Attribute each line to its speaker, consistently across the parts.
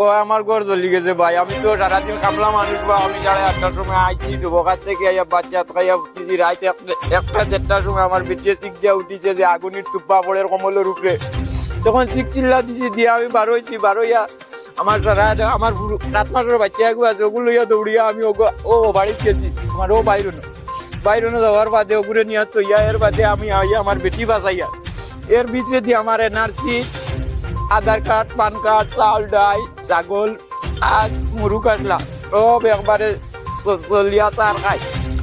Speaker 1: ও আমার ঘর জ্বলি গেছে ভাই। আমি তো সারাদিন কামলা মানুষ বা আমি 8:30টার সময় আইছি ডুবঘাট থেকে আইয়া বাচ্চা খাইয়া উঠেছি রাত 1টা-1:30টার সময় আমার বেটিয়ে শিখ দিয়া উঠিছে যে আগুনের তুপ্পা পড়ে কমলের উপরে। তখন শিখ চিল্লা দিছি দিয়ে আমি বার হয়েছি, বার হইয়া আমার আমার 7 মাসের বাচ্চা এগুলো আছে ওগুলো লইয়া দৌড়িয়া আমি ও বাড়িতে গেছি। আমার ও বাইরনো যাওয়ার বাদে ওগুলো নিয়ে তো এর বাদে আমি আইয়া আমার বেটি বাঁচাইয়া এর ভিতরে দিয়ে আমার এনআরসি, আধার কার্ড, পান কার্ড, চাউল ডাই, ছাগল আর মুরু কাটলা সব একবারে চলিয়া চার খাই।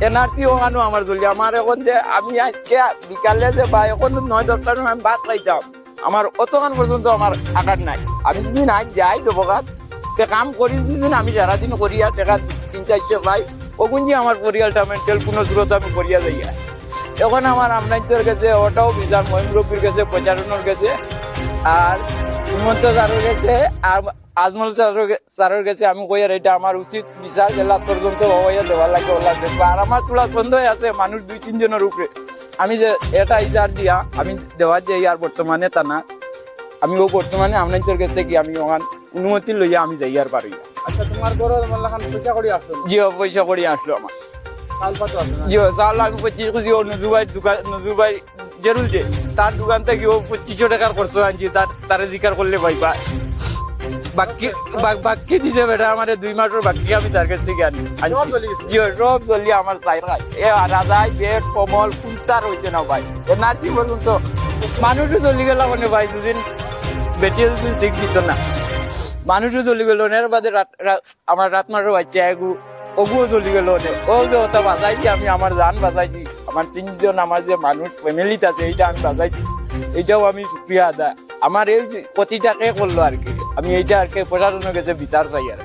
Speaker 1: এনআরসি ওখানো আমার চলি। আমার এখন যে আমি আজকে বিকালে যে বা এখন 9-10টার সময় আমি ভাত খাইতাম, আমার অতক্ষণ পর্যন্ত আমার আকার নাই। আমি যদি নাই যাই ডুবঘাট কাম করি দিন আমি সারাদিন করিয়া টাকা 300-400 পাই ওগুন যে আমার পরিয়ালটা মেন্টাল কোনো জোরত আমি করিয়া যাইয়া। এখন আমার আমনাইতের গেছে, ওটাও বিচার মহিমরব্বীর গেছে, প্রচারণের গেছে, আর হিমন্ত স্যারের গেছে, আর আজমল স্যারের গেছে। আমি কই আর এটা আমার উচিত বিচার জেলা পর্যন্ত হওয়াইয়া দেওয়া লাগে ওলা দেখবো। আর আমার তোলা সন্দেহ আছে মানুষ 2-3 জনের উপরে আমি যে এটা ইজার দিয়া আমি দেওয়ার যে আর বর্তমানে তা না। আমি ও বর্তমানে আমনাইতের কাছ থেকে আমি ওখান অনুমতি লইয়া আমি যাই আর পারি।
Speaker 2: আচ্ছা তোমার ঘর পয়সা করে আসলো?
Speaker 1: জি পয়সা করে আসলো আমার।
Speaker 2: চাল পাতো আসলো?
Speaker 1: জি চাল আমি 25 কেজি নজরুল ভাই জেরুল যে তার দোকান থেকে ও 2500 টাকার খরচ আনছি। তারে জিকার করলে ভাই বাকি দিছে বেটা আমার 2 মাসের বাকি আমি তার কাছ থেকে আনছি। জি সব জলি আমার চাই খাই এ রাজাই পেট কমল কুন্তার হয়েছে না ভাই। এনার্জি পর্যন্ত মানুষও চলি গেল মানে ভাই। দুদিন বেটিয়ে দুদিন শিখ দিত না, মানুষও চলি গেল। এর বাদে আমার 7 মাসের বাচ্চা ওগুও চলি গেল। ও যে ওটা বাঁচাইছি আমি, আমার জান বাঁচাইছি। আমার 3 জন আমার যে মানুষ ফ্যামিলিতে আছে এইটা আমি বাঁচাইছি, এইটাও আমি শুক্রিয়া আদায়। আমার এই প্রতিটাকে করলো আর কি। আমি এইটা আর কি প্রশাসনের কাছে বিচার চাই আর।